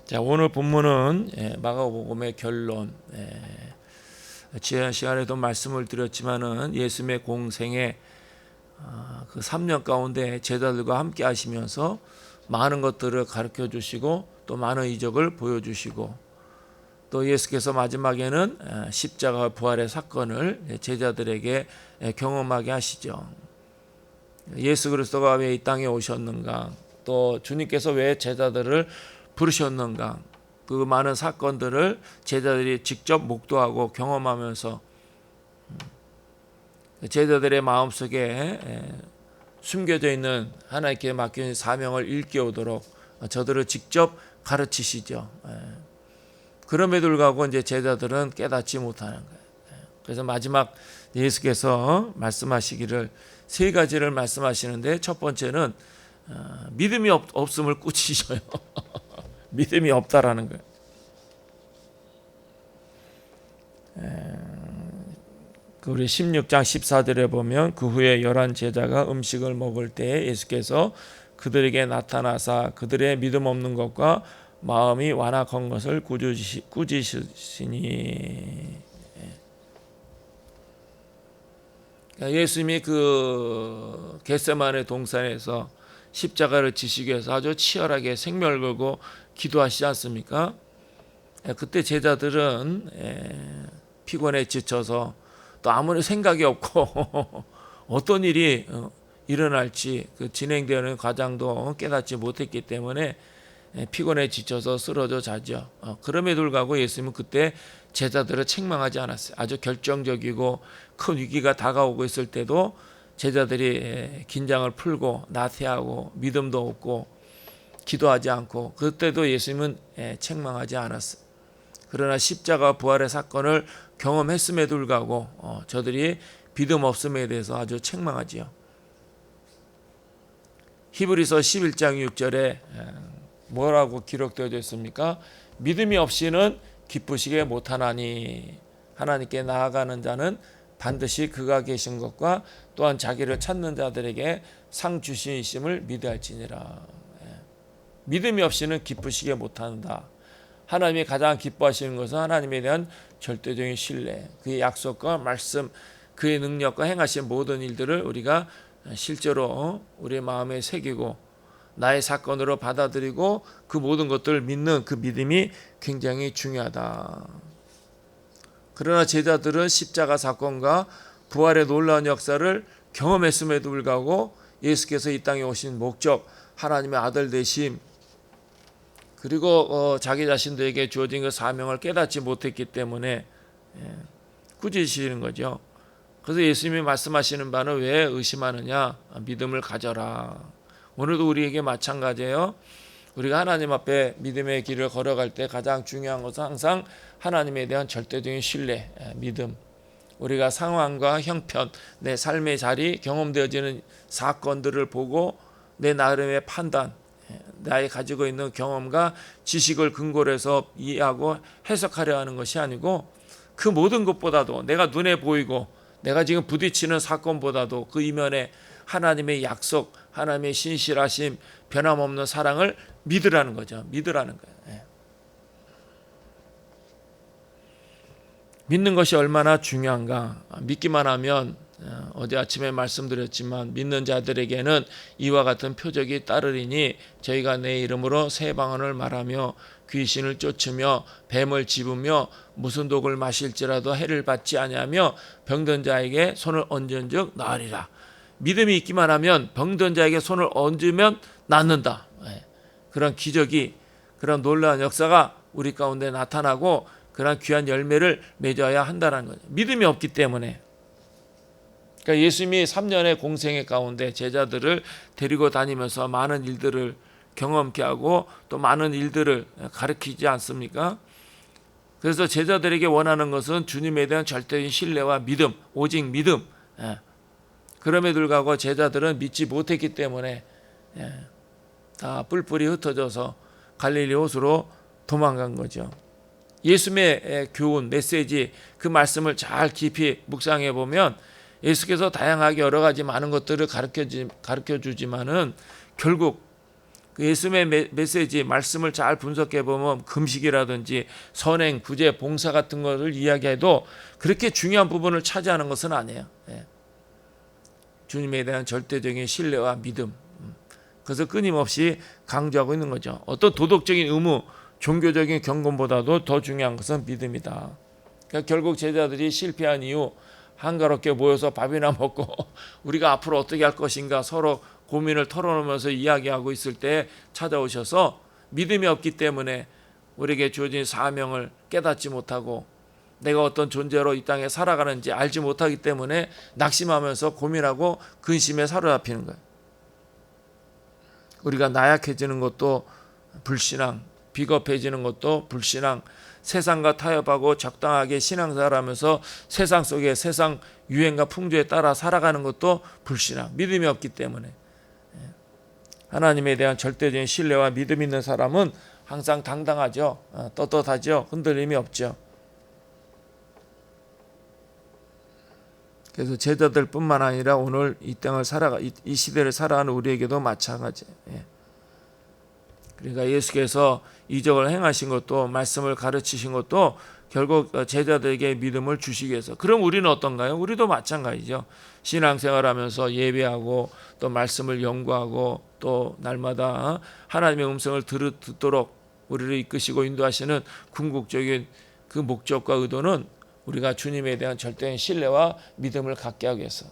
자, 오늘 본문은 마가복음의 결론. 지난 시간에도 말씀을 드렸지만은 예수님의 공생의 그 3년 가운데 제자들과 함께 하시면서 많은 것들을 가르쳐 주시고 또 많은 이적을 보여주시고 또 예수께서 마지막에는 십자가 부활의 사건을 제자들에게 경험하게 하시죠. 예수 그리스도가 왜 이 땅에 오셨는가, 또 주님께서 왜 제자들을 부르셨는가, 그 많은 사건들을 제자들이 직접 목도하고 경험하면서 제자들의 마음속에 숨겨져 있는 하나님께 맡긴 사명을 일깨우도록 저들을 직접 가르치시죠. 그럼에도 불구하고 이제 제자들은 깨닫지 못하는 거예요. 그래서 마지막 예수께서 말씀하시기를 세 가지를 말씀하시는데, 첫 번째는 믿음이 없음을 꾸짖으셔요. 믿음이 없다라는 거예요. 우리 16장 14절에 보면 그 후에 11 제자가 음식을 먹을 때에 예수께서 그들에게 나타나사 그들의 믿음 없는 것과 마음이 완악한 것을 꾸짖으시니. 예수님이 그 겟세마네 동산에서 십자가를 지시기 위해서 아주 치열하게 생명을 걸고 기도하시지 않습니까? 그때 제자들은 피곤에 지쳐서 또 아무리 생각이 없고 어떤 일이 일어날지 그 진행되는 과정도 깨닫지 못했기 때문에 피곤에 지쳐서 쓰러져 자죠. 그럼에도 불구하고 예수님은 그때 제자들을 책망하지 않았어요. 아주 결정적이고 큰 위기가 다가오고 있을 때도 제자들이 긴장을 풀고 나태하고 믿음도 없고 기도하지 않고, 그때도 예수님은 책망하지 않았어요. 그러나 십자가 부활의 사건을 경험했음에도 불구하고 저들이 믿음 없음에 대해서 아주 책망하지요. 히브리서 11장 6절에 뭐라고 기록되어 있습니까? 믿음이 없이는 기쁘시게 못하나니 하나님께 나아가는 자는 반드시 그가 계신 것과 또한 자기를 찾는 자들에게 상 주시심을 믿어할지니라. 믿음이 없이는 기쁘시게 못한다. 하나님이 가장 기뻐하시는 것은 하나님에 대한 절대적인 신뢰, 그의 약속과 말씀, 그의 능력과 행하신 모든 일들을 우리가 실제로 우리의 마음에 새기고 나의 사건으로 받아들이고 그 모든 것들을 믿는 그 믿음이 굉장히 중요하다. 그러나 제자들은 십자가 사건과 부활의 놀라운 역사를 경험했음에도 불구하고 예수께서 이 땅에 오신 목적, 하나님의 아들 되심, 그리고 자기 자신들에게 주어진 그 사명을 깨닫지 못했기 때문에 꾸짖으시는 거죠. 그래서 예수님이 말씀하시는 바는 왜 의심하느냐? 믿음을 가져라. 오늘도 우리에게 마찬가지예요. 우리가 하나님 앞에 믿음의 길을 걸어갈 때 가장 중요한 것은 항상 하나님에 대한 절대적인 신뢰, 믿음. 우리가 상황과 형편, 내 삶의 자리, 경험되어지는 사건들을 보고 내 나름의 판단, 나의 가지고 있는 경험과 지식을 근거로 해서 이해하고 해석하려 하는 것이 아니고, 그 모든 것보다도 내가 눈에 보이고 내가 지금 부딪히는 사건보다도 그 이면에 하나님의 약속, 하나님의 신실하심, 변함없는 사랑을 믿으라는 거죠. 믿으라는 거예요. 믿는 것이 얼마나 중요한가. 믿기만 하면 어제 아침에 말씀드렸지만 믿는 자들에게는 이와 같은 표적이 따르리니 저희가 내 이름으로 새 방언을 말하며 귀신을 쫓으며 뱀을 집으며 무슨 독을 마실지라도 해를 받지 아니하며 병든 자에게 손을 얹은즉 나으리라. 믿음이 있기만 하면 병든 자에게 손을 얹으면 낫는다. 그런 기적이, 그런 놀라운 역사가 우리 가운데 나타나고 그런 귀한 열매를 맺어야 한다는 거죠. 믿음이 없기 때문에. 그러니까 예수님이 3년의 공생의 가운데 제자들을 데리고 다니면서 많은 일들을 경험케 하고 또 많은 일들을 가르치지 않습니까? 그래서 제자들에게 원하는 것은 주님에 대한 절대적인 신뢰와 믿음, 오직 믿음. 그럼에도 불구하고 제자들은 믿지 못했기 때문에 다 뿔뿔이 흩어져서 갈릴리 호수로 도망간 거죠. 예수님의 교훈, 메시지, 그 말씀을 잘 깊이 묵상해 보면 예수께서 다양하게 여러 가지 많은 것들을 가르쳐 주지만은 결국 그 예수님의 메시지 말씀을 잘 분석해 보면 금식이라든지 선행, 구제, 봉사 같은 것을 이야기해도 그렇게 중요한 부분을 차지하는 것은 아니에요. 예. 주님에 대한 절대적인 신뢰와 믿음. 그래서 끊임없이 강조하고 있는 거죠. 어떤 도덕적인 의무, 종교적인 경건보다도 더 중요한 것은 믿음이다. 그러니까 결국 제자들이 실패한 이유, 한가롭게 모여서 밥이나 먹고 우리가 앞으로 어떻게 할 것인가 서로 고민을 털어놓으면서 이야기하고 있을 때 찾아오셔서 믿음이 없기 때문에 우리에게 주어진 사명을 깨닫지 못하고 내가 어떤 존재로 이 땅에 살아가는지 알지 못하기 때문에 낙심하면서 고민하고 근심에 사로잡히는 거예요. 우리가 나약해지는 것도 불신앙, 비겁해지는 것도 불신앙, 세상과 타협하고 적당하게 신앙생활하면서 세상 속에 세상 유행과 풍조에 따라 살아가는 것도 불신앙, 믿음이 없기 때문에. 하나님에 대한 절대적인 신뢰와 믿음 있는 사람은 항상 당당하죠. 떳떳하죠. 흔들림이 없죠. 그래서 제자들뿐만 아니라 오늘 이 땅을 이 시대를 살아가는 우리에게도 마찬가지예요. 그러니까 예수께서 이적을 행하신 것도 말씀을 가르치신 것도 결국 제자들에게 믿음을 주시기 위해서. 그럼 우리는 어떤가요? 우리도 마찬가지죠. 신앙생활하면서 예배하고 또 말씀을 연구하고 또 날마다 하나님의 음성을 듣도록 우리를 이끄시고 인도하시는 궁극적인 그 목적과 의도는 우리가 주님에 대한 절대적인 신뢰와 믿음을 갖게 하기 위해서.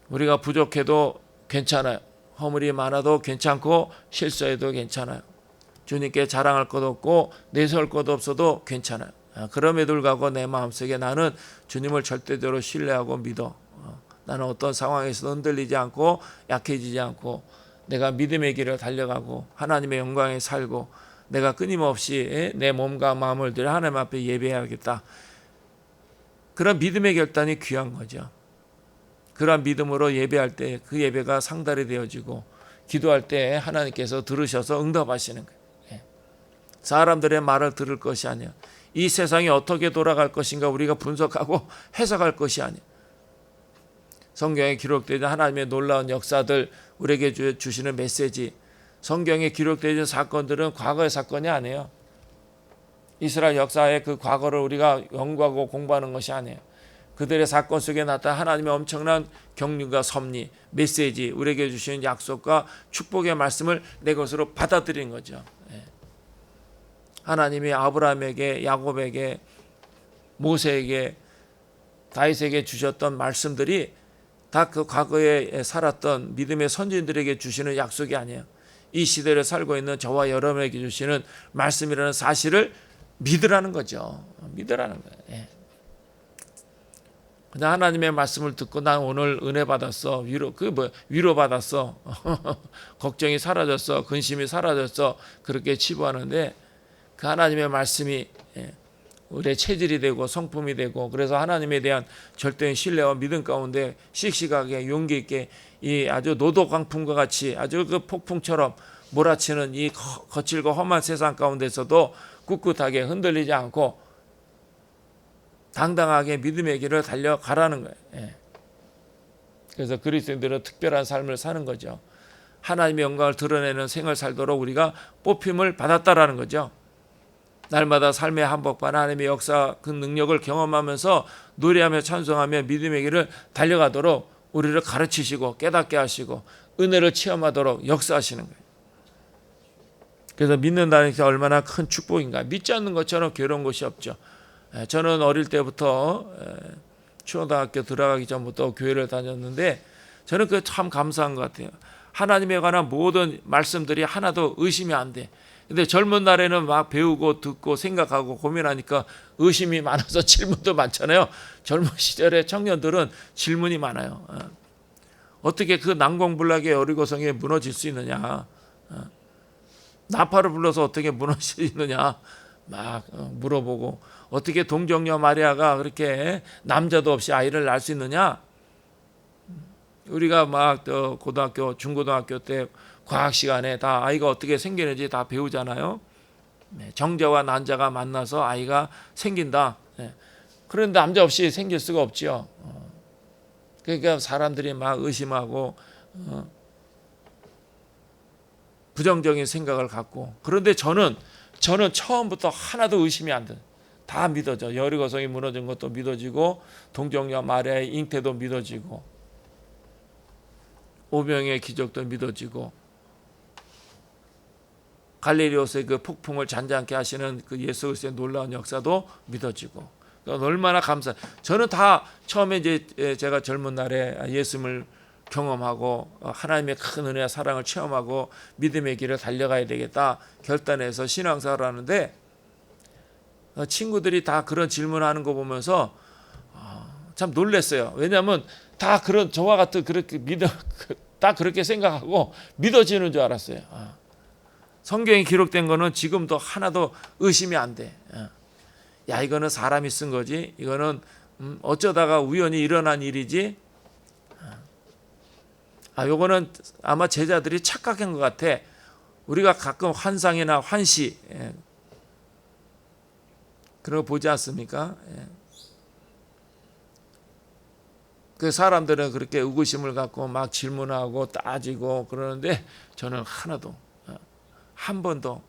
우리가 부족해도 괜찮아요. 허물이 많아도 괜찮고 실수해도 괜찮아요. 주님께 자랑할 것 없고 내세울 것 없어도 괜찮아요. 그럼에도 불구하고 내 마음속에 나는 주님을 절대적으로 신뢰하고 믿어. 나는 어떤 상황에서도 흔들리지 않고 약해지지 않고 내가 믿음의 길을 달려가고 하나님의 영광에 살고 내가 끊임없이 내 몸과 마음을 들여 하나님 앞에 예배해야겠다. 그런 믿음의 결단이 귀한 거죠. 그런 믿음으로 예배할 때 그 예배가 상달이 되어지고 기도할 때 하나님께서 들으셔서 응답하시는 거예요. 사람들의 말을 들을 것이 아니야. 이 세상이 어떻게 돌아갈 것인가 우리가 분석하고 해석할 것이 아니야. 성경에 기록되는 하나님의 놀라운 역사들, 우리에게 주시는 메시지, 성경에 기록되는 사건들은 과거의 사건이 아니에요. 이스라엘 역사의 그 과거를 우리가 연구하고 공부하는 것이 아니에요. 그들의 사건 속에 나타난 하나님의 엄청난 경륜과 섭리, 메시지, 우리에게 주시는 약속과 축복의 말씀을 내 것으로 받아들인 거죠. 하나님이 아브라함에게, 야곱에게, 모세에게, 다윗에게 주셨던 말씀들이 다 그 과거에 살았던 믿음의 선진들에게 주시는 약속이 아니에요. 이 시대를 살고 있는 저와 여러분에게 주시는 말씀이라는 사실을 믿으라는 거죠. 믿으라는 거예요. 그냥 하나님의 말씀을 듣고 난 오늘 은혜 받았어, 위로 받았어, 걱정이 사라졌어, 근심이 사라졌어, 그렇게 치부하는데 그 하나님의 말씀이 우리의 체질이 되고 성품이 되고 그래서 하나님에 대한 절대적인 신뢰와 믿음 가운데 씩씩하게 용기 있게 이 아주 노도강풍과 같이 아주 그 폭풍처럼 몰아치는 이 거칠고 험한 세상 가운데서도 꿋꿋하게 흔들리지 않고 당당하게 믿음의 길을 달려가라는 거예요. 그래서 그리스도인들은 특별한 삶을 사는 거죠. 하나님의 영광을 드러내는 생을 살도록 우리가 뽑힘을 받았다라는 거죠. 날마다 삶의 한복판 하나님의 역사 그 능력을 경험하면서 노래하며 찬송하며 믿음의 길을 달려가도록 우리를 가르치시고 깨닫게 하시고 은혜를 체험하도록 역사하시는 거예요. 그래서 믿는다는 게 얼마나 큰 축복인가. 믿지 않는 것처럼 괴로운 것이 없죠. 저는 어릴 때부터 초등학교 들어가기 전부터 교회를 다녔는데 저는 그게 참 감사한 것 같아요. 하나님에 관한 모든 말씀들이 하나도 의심이 안 돼. 근데 젊은 날에는 막 배우고 듣고 생각하고 고민하니까 의심이 많아서 질문도 많잖아요. 젊은 시절에 청년들은 질문이 많아요. 어떻게 그 난공불락의 어리고성에 무너질 수 있느냐. 나팔을 불러서 어떻게 무너질 수 있느냐. 막 물어보고 어떻게 동정녀 마리아가 그렇게 남자도 없이 아이를 낳을 수 있느냐. 우리가 막 고등학교, 중고등학교 때 과학 시간에 다 아이가 어떻게 생기는지 다 배우잖아요. 정자와 난자가 만나서 아이가 생긴다. 그런데 남자 없이 생길 수가 없죠. 그러니까 사람들이 막 의심하고 부정적인 생각을 갖고. 그런데 저는 처음부터 하나도 의심이 안 돼. 다 믿어져. 여리고성이 무너진 것도 믿어지고, 동정녀 마리아의 잉태도 믿어지고, 오병의 기적도 믿어지고, 갈릴리오스의 그 폭풍을 잔잔케 하시는 그 예수 그리스도의 놀라운 역사도 믿어지고. 그러니까 얼마나 감사. 저는 다 처음에 이제 제가 젊은 날에 예수님을 경험하고 하나님의 큰 은혜와 사랑을 체험하고 믿음의 길을 달려가야 되겠다 결단해서 신앙생활을 하는데, 친구들이 다 그런 질문하는 거 보면서 참 놀랐어요. 왜냐하면 다 그런 저와 같은 그렇게 다 그렇게 생각하고 믿어지는 줄 알았어요. 성경에 기록된 거는 지금도 하나도 의심이 안 돼. 야, 이거는 사람이 쓴 거지. 이거는 어쩌다가 우연히 일어난 일이지. 요거는 아마 제자들이 착각한 것 같아. 우리가 가끔 환상이나 환시 그런 거 보지 않습니까? 그 사람들은 그렇게 의구심을 갖고 막 질문하고 따지고 그러는데 저는 하나도 한 번도.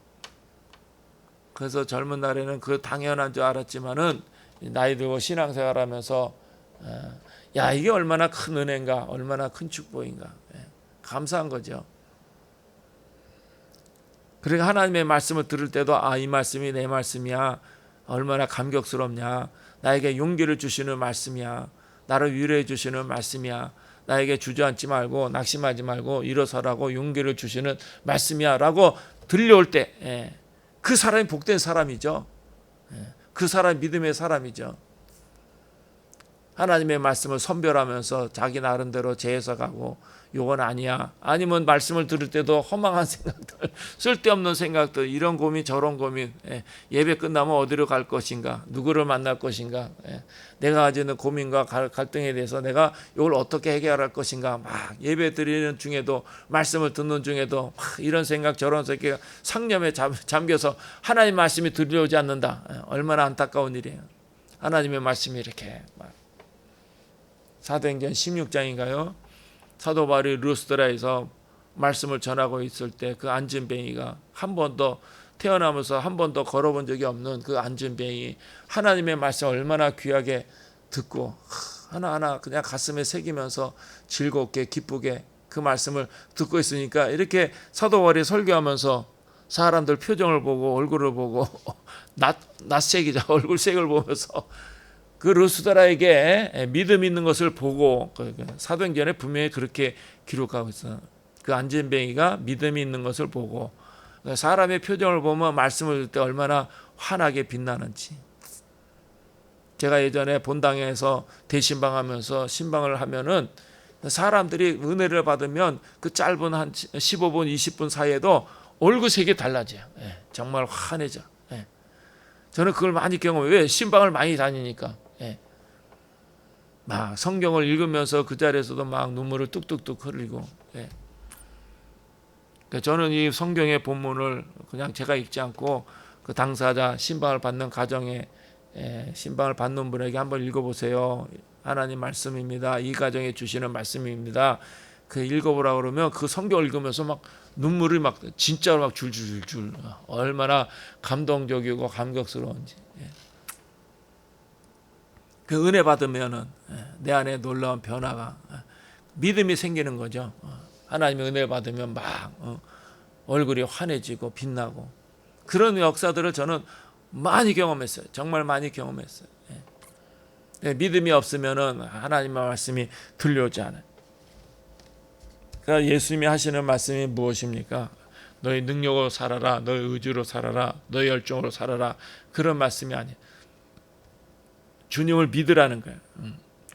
그래서 젊은 날에는 그 당연한 줄 알았지만은 나이 들고 신앙생활하면서 야, 이게 얼마나 큰 은혜인가, 얼마나 큰 축복인가, 감사한 거죠. 그러니까 하나님의 말씀을 들을 때도 이 말씀이 내 말씀이야, 얼마나 감격스럽냐, 나에게 용기를 주시는 말씀이야, 나를 위로해 주시는 말씀이야, 나에게 주저앉지 말고 낙심하지 말고 일어서라고 용기를 주시는 말씀이야 라고 들려올 때 그 사람이 복된 사람이죠. 그 사람이 믿음의 사람이죠. 하나님의 말씀을 선별하면서 자기 나름대로 재해석하고 요건 아니야, 아니면 말씀을 들을 때도 허망한 생각들, 쓸데없는 생각들, 이런 고민 저런 고민, 예배 끝나면 어디로 갈 것인가, 누구를 만날 것인가, 내가 가지는 고민과 갈등에 대해서 내가 이걸 어떻게 해결할 것인가, 막 예배 드리는 중에도 말씀을 듣는 중에도 막 이런 생각 저런 생각 상념에 잠겨서 하나님 말씀이 들려오지 않는다. 얼마나 안타까운 일이에요. 하나님의 말씀이 이렇게 막. 사도행전 16장인가요? 사도 바울이 루스드라에서 말씀을 전하고 있을 때 그 안진뱅이가 한 번도 태어나면서 한 번도 걸어본 적이 없는 그 안진뱅이 하나님의 말씀 얼마나 귀하게 듣고 하나하나 그냥 가슴에 새기면서 즐겁게 기쁘게 그 말씀을 듣고 있으니까 이렇게 사도 바울이 설교하면서 사람들 표정을 보고 얼굴을 보고 낯색이자 얼굴색을 보면서 그 루스드라에게 믿음 있는 것을 보고, 사도행전에 분명히 그렇게 기록하고 있어요. 그 안진뱅이가 믿음이 있는 것을 보고, 사람의 표정을 보면 말씀을 들을 때 얼마나 환하게 빛나는지. 제가 예전에 본당에서 대신방하면서 신방을 하면은 사람들이 은혜를 받으면 그 짧은 한 15분 20분 사이에도 얼굴색이 달라져요. 정말 환해져. 저는 그걸 많이 경험해요. 왜? 신방을 많이 다니니까. 막 성경을 읽으면서 그 자리에서도 막 눈물을 뚝뚝뚝 흘리고. 저는 이 성경의 본문을 그냥 제가 읽지 않고 그 당사자 신방을 받는 가정에 신방을 받는 분에게 한번 읽어보세요. 하나님 말씀입니다. 이 가정에 주시는 말씀입니다. 그 읽어보라 그러면 그 성경 읽으면서 막 눈물이 막 진짜로 막 줄줄줄 얼마나 감동적이고 감격스러운지. 그 은혜 받으면은 내 안에 놀라운 변화가 믿음이 생기는 거죠. 하나님의 은혜 받으면 막 얼굴이 환해지고 빛나고 그런 역사들을 저는 많이 경험했어요. 정말 많이 경험했어요. 믿음이 없으면은 하나님의 말씀이 들려오지 않아요. 그러니까 예수님이 하시는 말씀이 무엇입니까? 너희 능력으로 살아라, 너희 의지로 살아라, 너희 열정으로 살아라. 그런 말씀이 아니에요. 주님을 믿으라는 거예요.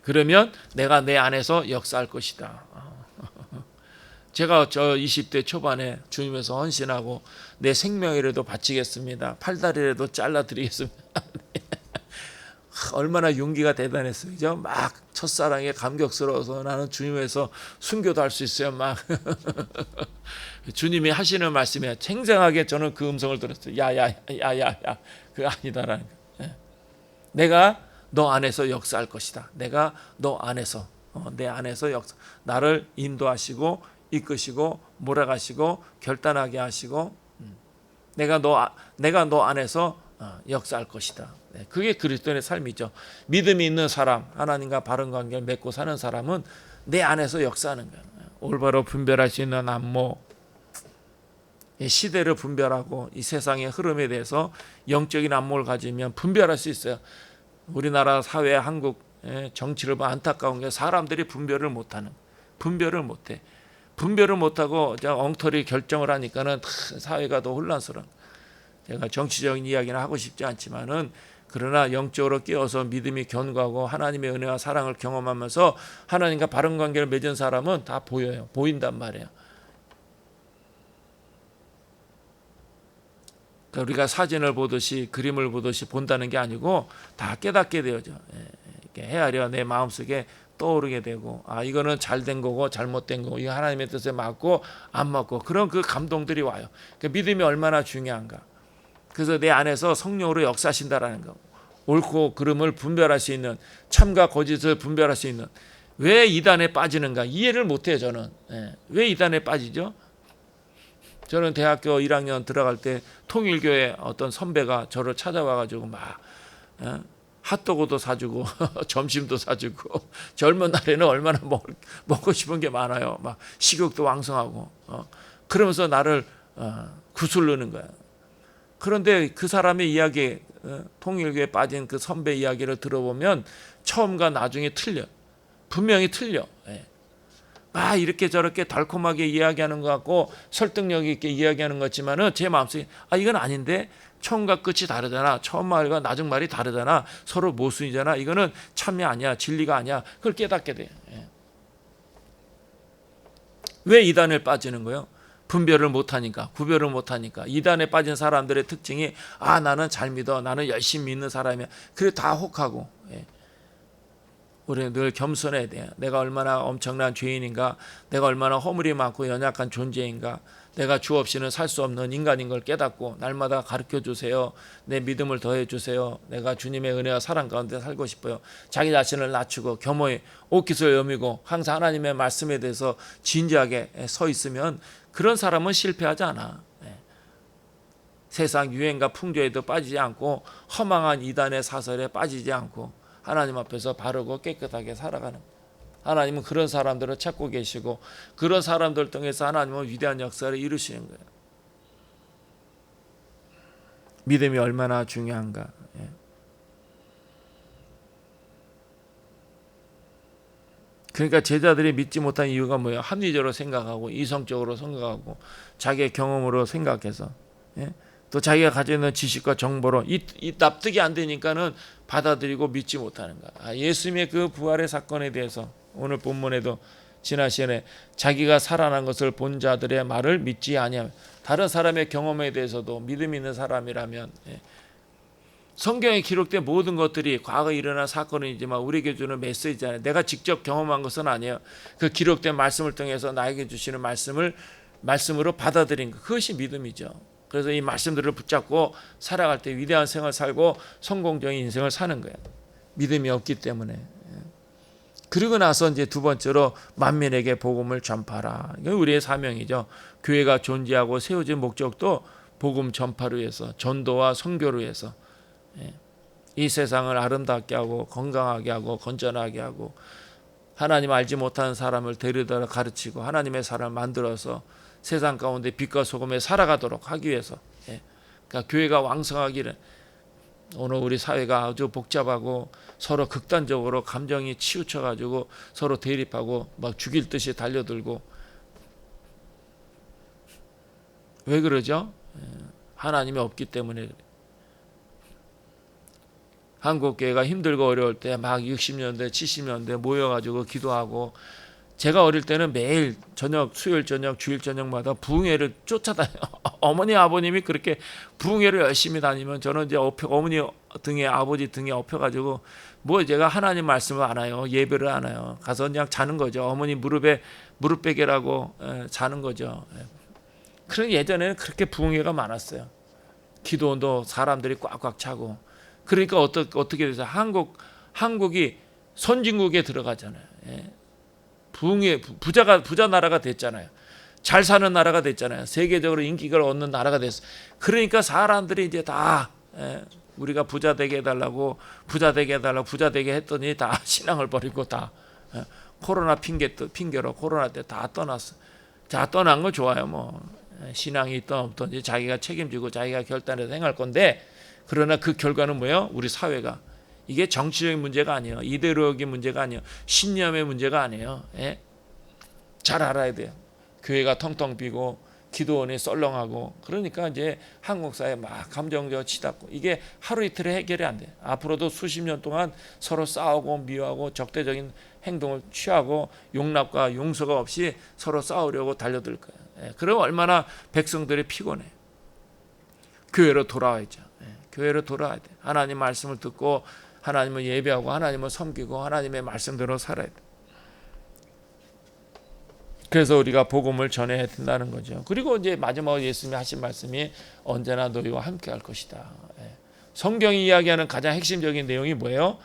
그러면 내가 내 안에서 역사할 것이다. 제가 저 20대 초반에 주님에서 헌신하고 내 생명이라도 바치겠습니다. 팔다리라도 잘라드리겠습니다. 얼마나 용기가 대단했어요. 그죠? 막 첫사랑에 감격스러워서 나는 주님에서 순교도 할 수 있어요. 막 주님이 하시는 말씀에 생생하게 저는 그 음성을 들었어요. 야야야야야, 그거 아니다라는 거예요. 내가 너 안에서 역사할 것이다. 내가 너 안에서 내 안에서 역사, 나를 인도하시고 이끄시고 몰아가시고 결단하게 하시고 내가 너 안에서 역사할 것이다. 그게 그리스도인의 삶이죠. 믿음이 있는 사람, 하나님과 바른 관계를 맺고 사는 사람은 내 안에서 역사하는 거예요. 올바로 분별할 수 있는 안목, 이 시대를 분별하고 이 세상의 흐름에 대해서 영적인 안목을 가지면 분별할 수 있어요. 우리나라 사회, 한국 정치를 보면 안타까운 게 사람들이 분별을 못해. 분별을 못하고 엉터리 결정을 하니까는 사회가 더 혼란스러운. 제가 정치적인 이야기는 하고 싶지 않지만은 그러나 영적으로 깨어서 믿음이 견고하고 하나님의 은혜와 사랑을 경험하면서 하나님과 바른 관계를 맺은 사람은 다 보여요. 보인단 말이에요. 그러니까 우리가 사진을 보듯이 그림을 보듯이 본다는 게 아니고 다 깨닫게 되어져. 이렇게 헤아려 내 마음속에 떠오르게 되고 이거는 잘된 거고 잘못된 거고 이거 하나님의 뜻에 맞고 안 맞고 그런 그 감동들이 와요. 그러니까 믿음이 얼마나 중요한가. 그래서 내 안에서 성령으로 역사하신다라는 거. 옳고 그름을 분별할 수 있는 참과 거짓을 분별할 수 있는 왜 이단에 빠지는가 이해를 못해요. 저는 왜 이단에 빠지죠? 저는 대학교 1학년 들어갈 때 통일교회 어떤 선배가 저를 찾아와가지고 막 핫도그도 사주고 점심도 사주고 젊은 날에는 얼마나 먹고 싶은 게 많아요. 막 식욕도 왕성하고 그러면서 나를 구슬르는 거야. 그런데 그 사람의 이야기, 통일교에 빠진 그 선배 이야기를 들어보면 처음과 나중에 틀려. 분명히 틀려. 이렇게 저렇게 달콤하게 이야기하는 것 같고 설득력 있게 이야기하는 것 같지만은 제 마음속에 이건 아닌데 처음과 끝이 다르잖아. 처음 말과 나중 말이 다르잖아. 서로 모순이잖아. 이거는 참이 아니야. 진리가 아니야. 그걸 깨닫게 돼. 왜 이단에 빠지는 거예요? 분별을 못하니까, 구별을 못하니까. 이단에 빠진 사람들의 특징이 나는 잘 믿어, 나는 열심히 믿는 사람이야. 그래 다 혹하고. 우리는 늘 겸손해야 돼요. 내가 얼마나 엄청난 죄인인가, 내가 얼마나 허물이 많고 연약한 존재인가, 내가 주 없이는 살 수 없는 인간인 걸 깨닫고 날마다 가르쳐 주세요. 내 믿음을 더해 주세요. 내가 주님의 은혜와 사랑 가운데 살고 싶어요. 자기 자신을 낮추고 겸허히 옷깃을 여미고 항상 하나님의 말씀에 대해서 진지하게 서 있으면 그런 사람은 실패하지 않아. 세상 유행과 풍조에도 빠지지 않고 허망한 이단의 사설에 빠지지 않고 하나님 앞에서 바르고 깨끗하게 살아가는. 하나님은 그런 사람들을 찾고 계시고 그런 사람들 통해서 하나님은 위대한 역사를 이루시는 거예요. 믿음이 얼마나 중요한가. 그러니까 제자들이 믿지 못한 이유가 뭐예요? 합리적으로 생각하고 이성적으로 생각하고 자기의 경험으로 생각해서 또 자기가 가지고 있는 지식과 정보로 이 납득이 안 되니까는 받아들이고 믿지 못하는 거야. 예수님의 그 부활의 사건에 대해서 오늘 본문에도 지난 시간에 자기가 살아난 것을 본 자들의 말을 믿지 아니하며 다른 사람의 경험에 대해서도 믿음 있는 사람이라면 성경에 기록된 모든 것들이 과거에 일어난 사건이지만 우리에게 주는 메시지잖아요. 내가 직접 경험한 것은 아니에요. 그 기록된 말씀을 통해서 나에게 주시는 말씀으로 받아들인 것. 그것이 믿음이죠. 그래서 이 말씀들을 붙잡고 살아갈 때 위대한 생을 살고 성공적인 인생을 사는 거예요. 믿음이 없기 때문에. 그리고 나서 이제 두 번째로 만민에게 복음을 전파하라. 이게 우리의 사명이죠. 교회가 존재하고 세워진 목적도 복음 전파를 위해서, 전도와 선교를 위해서 이 세상을 아름답게 하고 건강하게 하고 건전하게 하고 하나님 알지 못하는 사람을 데려다 가르치고 하나님의 사람을 만들어서 세상 가운데 빛과 소금에 살아가도록 하기 위해서. 그러니까 교회가 왕성하기를. 오늘 우리 사회가 아주 복잡하고 서로 극단적으로 감정이 치우쳐가지고 서로 대립하고 막 죽일 듯이 달려들고. 왜 그러죠? 하나님이 없기 때문에. 한국교회가 힘들고 어려울 때 막 60년대 70년대 모여가지고 기도하고 제가 어릴 때는 매일 저녁 수요일 저녁 주일 저녁마다 부흥회를 쫓아다녀요. 어머니 아버님이 그렇게 부흥회를 열심히 다니면 저는 이제 어머니 등에 아버지 등에 엎혀가지고 제가 하나님 말씀을 안 해요. 예배를 안 해요. 가서 그냥 자는 거죠. 어머니 무릎 베개라고 자는 거죠. 그런 예전에는 그렇게 부흥회가 많았어요. 기도원도 사람들이 꽉꽉 차고. 그러니까 어떻게 돼서 한국이 선진국에 들어가잖아요. 부자 나라가 됐잖아요. 잘 사는 나라가 됐잖아요. 세계적으로 인기를 얻는 나라가 됐어. 그러니까 사람들이 이제 다 우리가 부자 되게 해달라고 부자 되게 했더니 다 신앙을 버리고 다 코로나 핑계로 코로나 때 다 떠났어. 자, 떠난 거 좋아요. 뭐 신앙이 있든 없든지 자기가 책임지고 자기가 결단해서 행할 건데, 그러나 그 결과는 뭐예요? 우리 사회가 이게 정치적인 문제가 아니에요. 이데올로기 문제가 아니에요. 신념의 문제가 아니에요. 잘 알아야 돼요. 교회가 텅텅 비고 기도원이 썰렁하고, 그러니까 이제 한국 사회 막 감정적으로 치닫고, 이게 하루 이틀에 해결이 안 돼. 앞으로도 수십 년 동안 서로 싸우고 미워하고 적대적인 행동을 취하고 용납과 용서가 없이 서로 싸우려고 달려들 거예요. 그럼 얼마나 백성들이 피곤해. 교회로 돌아와야죠. 교회로 돌아와야 돼. 하나님 말씀을 듣고 하나님을 예배하고 하나님을 섬기고 하나님의 말씀대로 살아야 돼. 그래서 우리가 복음을 전해야 된다는 거죠. 그리고 이제 마지막으로 예수님이 하신 말씀이 언제나 너희와 함께 할 것이다. 성경이 이야기하는 가장 핵심적인 내용이 뭐예요?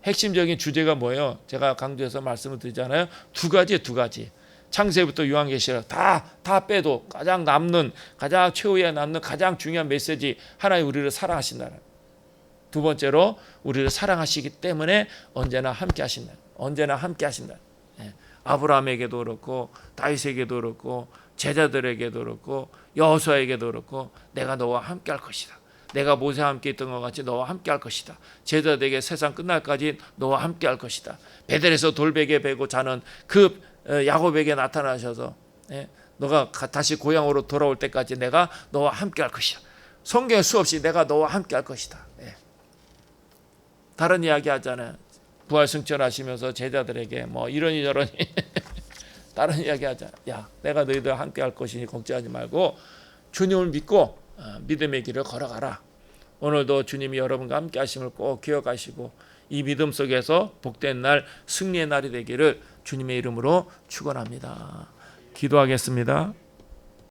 핵심적인 주제가 뭐예요? 제가 강조해서 말씀을 드리잖아요. 두 가지. 창세부터 요한계시록 다 빼도 가장 최후에 남는 가장 중요한 메시지, 하나님 우리를 사랑하신다는. 두 번째로 우리를 사랑하시기 때문에 언제나 함께 하신다. 아브라함에게도 그렇고 다윗에게도 그렇고 제자들에게도 그렇고 여호수아에게도 그렇고 내가 너와 함께 할 것이다. 내가 모세와 함께 있던 것 같이 너와 함께 할 것이다. 제자들에게 세상 끝날까지 너와 함께 할 것이다. 베델에서 돌베개 베고 자는 그 야곱에게 나타나셔서 너가 다시 고향으로 돌아올 때까지 내가 너와 함께 할 것이다. 성경에 수없이 내가 너와 함께 할 것이다. 다른 이야기 하잖아요. 부활 승천하시면서 제자들에게 뭐 이러니 저러니 다른 이야기 하잖아요. 야, 내가 너희들 함께 할 것이니 걱정하지 말고 주님을 믿고 믿음의 길을 걸어가라. 오늘도 주님이 여러분과 함께 하심을 꼭 기억하시고 이 믿음 속에서 복된 날, 승리의 날이 되기를 주님의 이름으로 축원합니다. 기도하겠습니다.